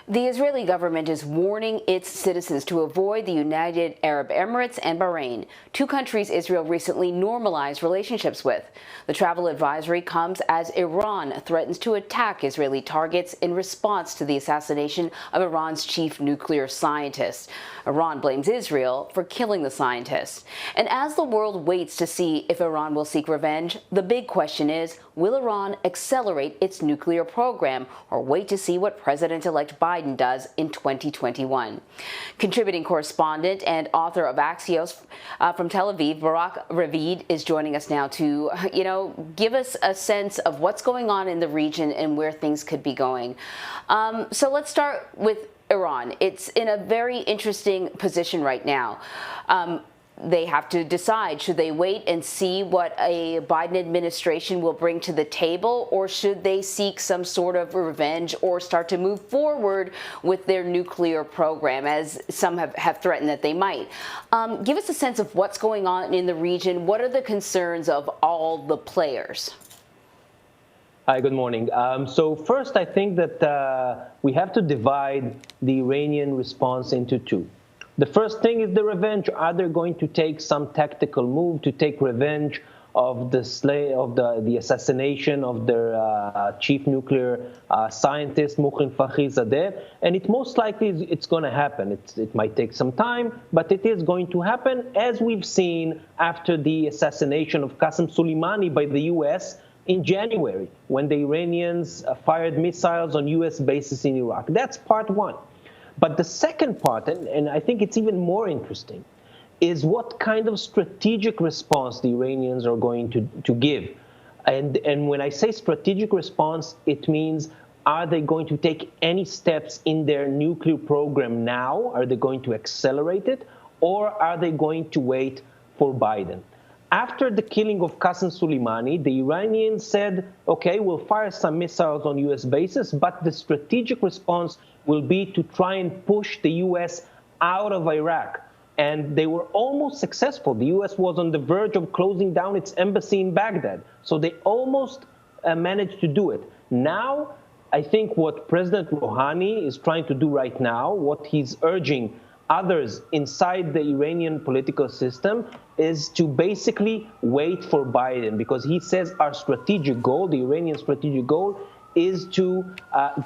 The Israeli government is warning its citizens to avoid the United Arab Emirates and Bahrain, two countries Israel recently normalized relationships with. The travel advisory comes as Iran threatens to attack Israeli targets in response to the assassination of Iran's chief nuclear scientist. Iran blames Israel for killing the scientist. And as the world waits to see if Iran will seek revenge, the big question is, will Iran accelerate its nuclear program or wait to see what President-elect Biden does in 2021? Contributing correspondent and author of Axios from Tel Aviv, Barak Ravid is joining us now to, give us a sense of what's going on in the region and where things could be going. So let's start with Iran. It's in a very interesting position right now. They have to decide, should they wait and see what a Biden administration will bring to the table, or should they seek some sort of revenge or start to move forward with their nuclear program, as some have threatened that they might? Give us a sense of what's going on in the region. What are the concerns of all the players? Hi, good morning. So first, I think that we have to divide the Iranian response into two. The first thing is the revenge. Are they going to take some tactical move to take revenge of the assassination of their chief nuclear scientist, Mohsen Fakhrizadeh? And it most likely it's going to happen. It might take some time, but it is going to happen, as we've seen after the assassination of Qasem Soleimani by the U.S. in January, when the Iranians fired missiles on U.S. bases in Iraq. That's part one. But the second part, and I think it's even more interesting, is what kind of strategic response the Iranians are going to give. And when I say strategic response, it means, are they going to take any steps in their nuclear program now? Are they going to accelerate it? Or are they going to wait for Biden? After the killing of Qasem Soleimani, the Iranians said, okay, we'll fire some missiles on U.S. bases, but the strategic response will be to try and push the U.S. out of Iraq. And they were almost successful. The U.S. was on the verge of closing down its embassy in Baghdad. So they almost managed to do it. Now, I think what President Rouhani is trying to do right now, what he's urging others inside the Iranian political system, is to basically wait for Biden, because he says our strategic goal, the Iranian strategic goal, is to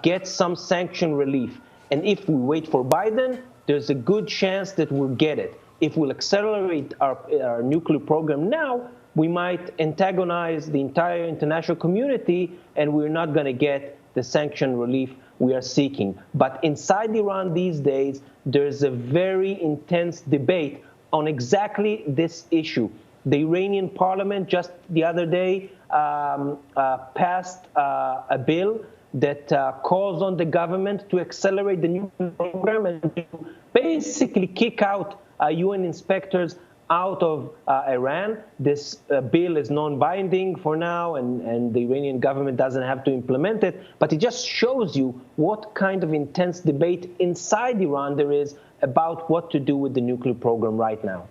get some sanction relief. And if we wait for Biden, there's a good chance that we'll get it. If we'll accelerate our nuclear program now, we might antagonize the entire international community, and we're not going to get the sanction relief we are seeking. But inside Iran these days, there's a very intense debate on exactly this issue. The Iranian parliament just the other day passed a bill that calls on the government to accelerate the nuclear program and to basically kick out UN inspectors out of Iran. This bill is non-binding for now, and the Iranian government doesn't have to implement it. But it just shows you what kind of intense debate inside Iran there is about what to do with the nuclear program right now.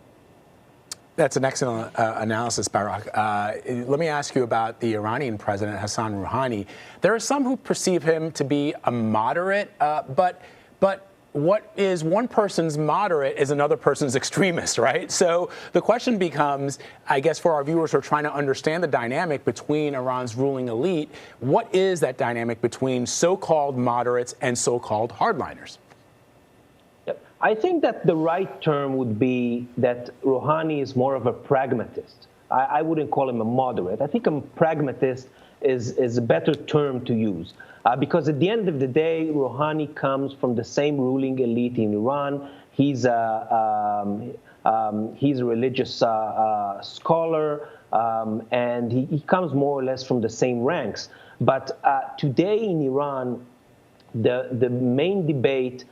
That's an excellent analysis, Barak. Let me ask you about the Iranian president, Hassan Rouhani. There are some who perceive him to be a moderate, but what is one person's moderate is another person's extremist, right? So the question becomes, I guess for our viewers who are trying to understand the dynamic between Iran's ruling elite, what is that dynamic between so-called moderates and so-called hardliners? I think that the right term would be that Rouhani is more of a pragmatist. I wouldn't call him a moderate. I think a pragmatist is a better term to use. Because at the end of the day, Rouhani comes from the same ruling elite in Iran. He's a religious scholar, and he comes more or less from the same ranks. But today in Iran, the main debate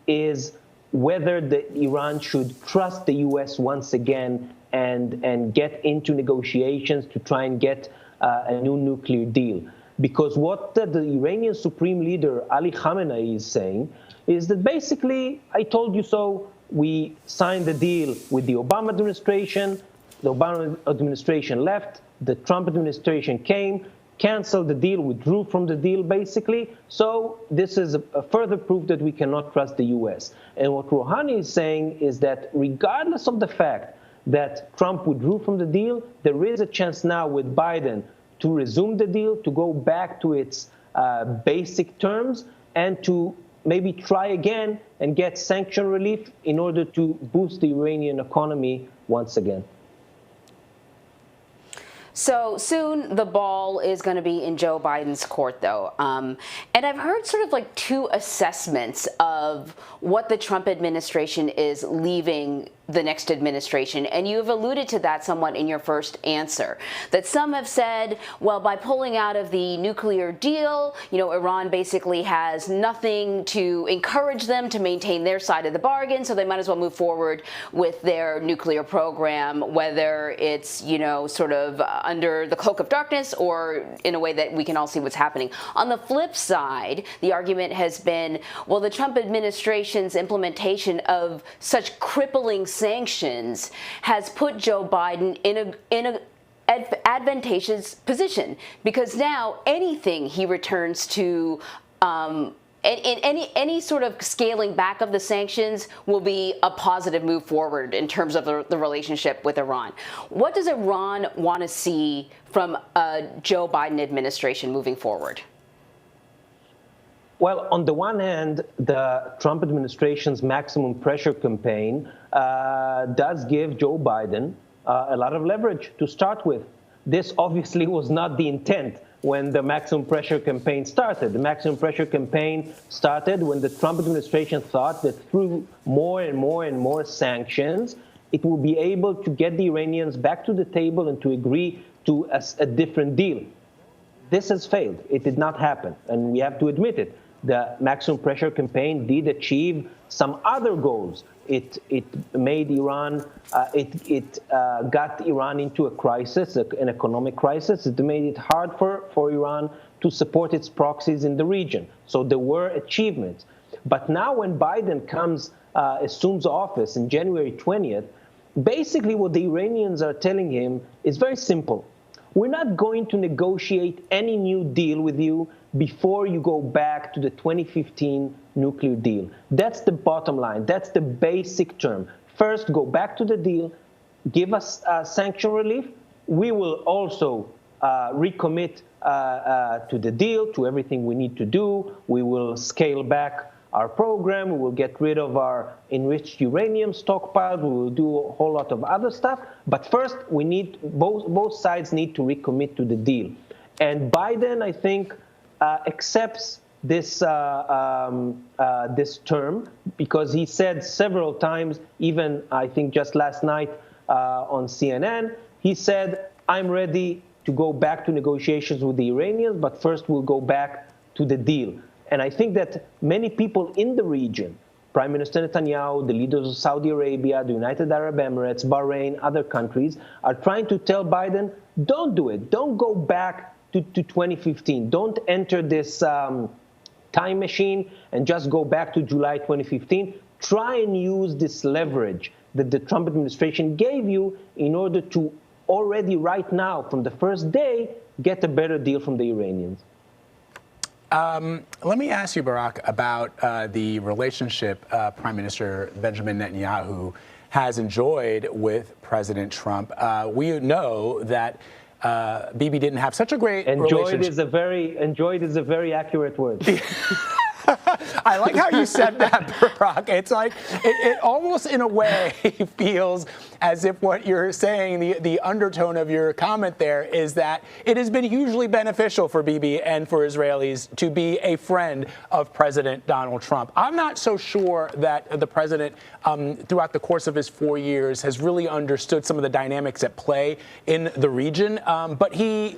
is whether Iran should trust the U.S. once again and get into negotiations to try and get a new nuclear deal. Because what the Iranian Supreme Leader Ali Khamenei is saying is that basically, I told you so, we signed the deal with the Obama administration, the Obama administration left, the Trump administration came, canceled the deal, withdrew from the deal, basically. So this is a further proof that we cannot trust the U.S. And what Rouhani is saying is that regardless of the fact that Trump withdrew from the deal, there is a chance now with Biden to resume the deal, to go back to its basic terms, and to maybe try again and get sanction relief in order to boost the Iranian economy once again. So soon the ball is going to be in Joe Biden's court, though. And I've heard sort of like two assessments of what the Trump administration is leaving the next administration. And you've alluded to that somewhat in your first answer, that some have said, well, by pulling out of the nuclear deal, Iran basically has nothing to encourage them to maintain their side of the bargain, so they might as well move forward with their nuclear program, whether it's, sort of under the cloak of darkness or in a way that we can all see what's happening. On the flip side, the argument has been, well, the Trump administration's implementation of such crippling sanctions has put Joe Biden in an advantageous position, because now anything he returns to, any sort of scaling back of the sanctions will be a positive move forward in terms of the relationship with Iran. What does Iran want to see from a Joe Biden administration moving forward? Well, on the one hand, the Trump administration's maximum pressure campaign does give Joe Biden a lot of leverage to start with. This obviously was not the intent when the maximum pressure campaign started. The maximum pressure campaign started when the Trump administration thought that through more and more and more sanctions, it will be able to get the Iranians back to the table and to agree to a different deal. This has failed. It did not happen, and we have to admit it. The maximum pressure campaign did achieve some other goals. It made Iran, got Iran into a crisis, an economic crisis. It made it hard for Iran to support its proxies in the region. So there were achievements. But now when Biden assumes office on January 20th, basically what the Iranians are telling him is very simple. We're not going to negotiate any new deal with you before you go back to the 2015 nuclear deal. That's the bottom line. That's the basic term. First, go back to the deal, give us sanction relief. We will also recommit to the deal, to everything we need to do. We will scale back our program. We will get rid of our enriched uranium stockpile. We will do a whole lot of other stuff. But first, we need both sides need to recommit to the deal. And Biden, I think, accepts this this term, because he said several times, even I think just last night on CNN, he said, I'm ready to go back to negotiations with the Iranians, but first we'll go back to the deal. And I think that many people in the region, Prime Minister Netanyahu, the leaders of Saudi Arabia, the United Arab Emirates, Bahrain, other countries, are trying to tell Biden, don't do it. Don't go back to 2015. Don't enter this time machine and just go back to July 2015. Try and use this leverage that the Trump administration gave you in order to already right now, from the first day, get a better deal from the Iranians. Let me ask you, Barak, about the relationship Prime Minister Benjamin Netanyahu has enjoyed with President Trump. We know that Bibi didn't have such a great relationship. Enjoyed is a very accurate word. I like how you said that, Barak. It's like, it almost in a way feels as if what you're saying, the undertone of your comment there is that it has been hugely beneficial for Bibi and for Israelis to be a friend of President Donald Trump. I'm not so sure that the president, throughout the course of his 4 years, has really understood some of the dynamics at play in the region. But he,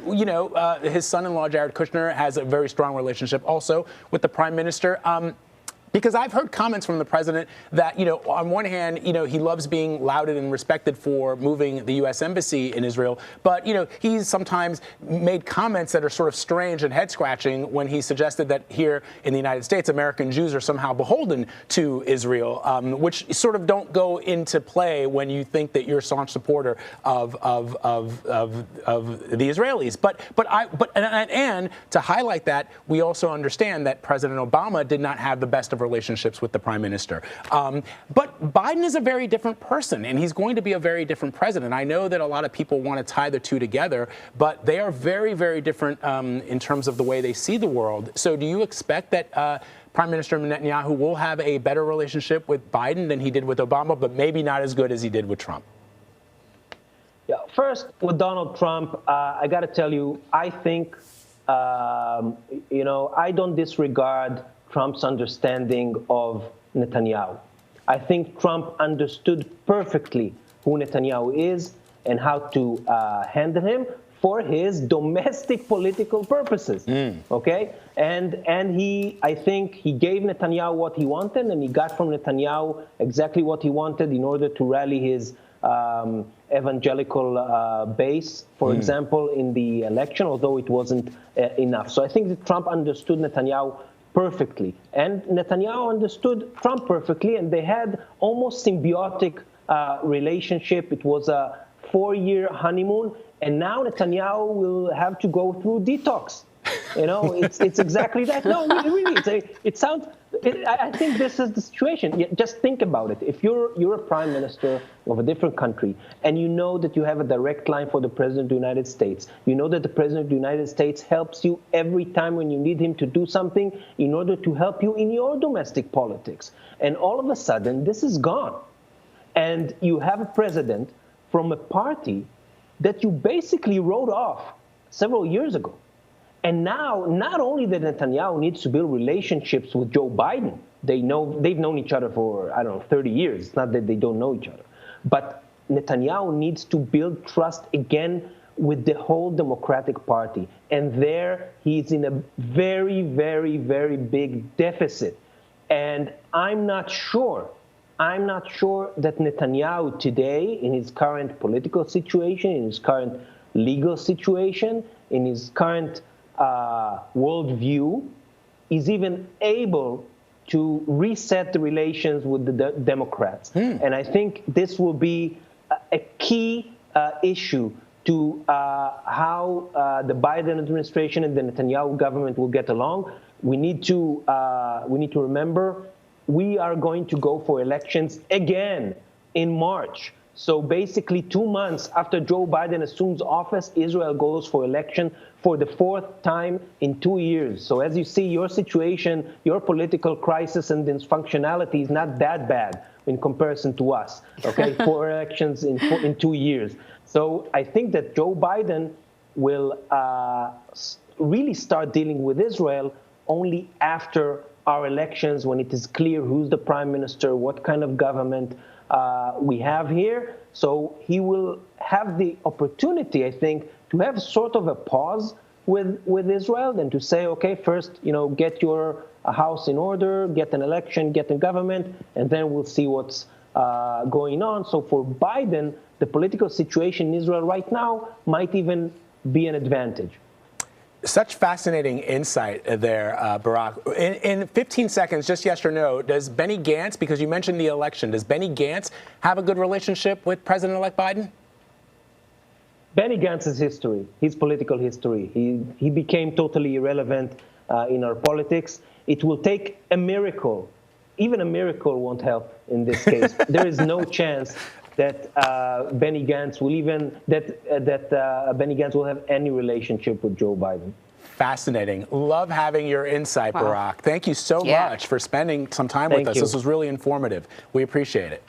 his son-in-law, Jared Kushner, has a very strong relationship also with the prime minister. Because I've heard comments from the president that, on one hand, he loves being lauded and respected for moving the U.S. embassy in Israel, but, he's sometimes made comments that are sort of strange and head-scratching when he suggested that here in the United States, American Jews are somehow beholden to Israel, which sort of don't go into play when you think that you're a staunch supporter of the Israelis. And to highlight that, we also understand that President Obama did not have the best of relationships with the prime minister. But Biden is a very different person, and he's going to be a very different president. I know that a lot of people want to tie the two together, but they are very, very different in terms of the way they see the world. So do you expect that Prime Minister Netanyahu will have a better relationship with Biden than he did with Obama, but maybe not as good as he did with Trump? Yeah, first, with Donald Trump, I got to tell you, I think, I don't disregard Trump's understanding of Netanyahu. I think Trump understood perfectly who Netanyahu is and how to handle him for his domestic political purposes. Okay, and I think he gave Netanyahu what he wanted, and he got from Netanyahu exactly what he wanted in order to rally his evangelical base, for example, in the election, although it wasn't enough. So I think that Trump understood Netanyahu perfectly, and Netanyahu understood Trump perfectly, and they had almost symbiotic relationship. It was a 4-year honeymoon, and now Netanyahu will have to go through detox. It's exactly that. No, really, I think this is the situation. Just think about it. If you're a prime minister of a different country, and you know that you have a direct line for the president of the United States, you know that the president of the United States helps you every time when you need him to do something in order to help you in your domestic politics. And all of a sudden, this is gone. And you have a president from a party that you basically wrote off several years ago. And now, not only that Netanyahu needs to build relationships with Joe Biden, they've known each other for, 30 years. It's not that they don't know each other. But Netanyahu needs to build trust again with the whole Democratic Party. And there he's in a very, very, very big deficit. And I'm not sure that Netanyahu today, in his current political situation, in his current legal situation, in his current worldview, is even able to reset the relations with the Democrats. And I think this will be a key issue to how the Biden administration and the Netanyahu government will get along. We need to remember we are going to go for elections again in March. So basically 2 months after Joe Biden assumes office, Israel goes for election for the 4th time in 2 years. So as you see, your situation, your political crisis and dysfunctionality is not that bad in comparison to us, okay, 4 elections in 2 years. So I think that Joe Biden will really start dealing with Israel only after our elections, when it is clear who's the prime minister, what kind of government we have here. So he will have the opportunity, I think, to have sort of a pause with Israel and to say, okay, first, get your house in order, get an election, get a government, and then we'll see what's going on. So for Biden, the political situation in Israel right now might even be an advantage. Such fascinating insight there, Barak. In 15 seconds, just yes or no, does Benny Gantz, because you mentioned the election, does Benny Gantz have a good relationship with President-elect Biden? Benny Gantz's history, his political history, he became totally irrelevant in our politics. It will take a miracle. Even a miracle won't help in this case. There is no chance that Benny Gantz will have any relationship with Joe Biden. Fascinating. Love having your insight, Barak. Thank you so much for spending some time with us. You. This was really informative. We appreciate it.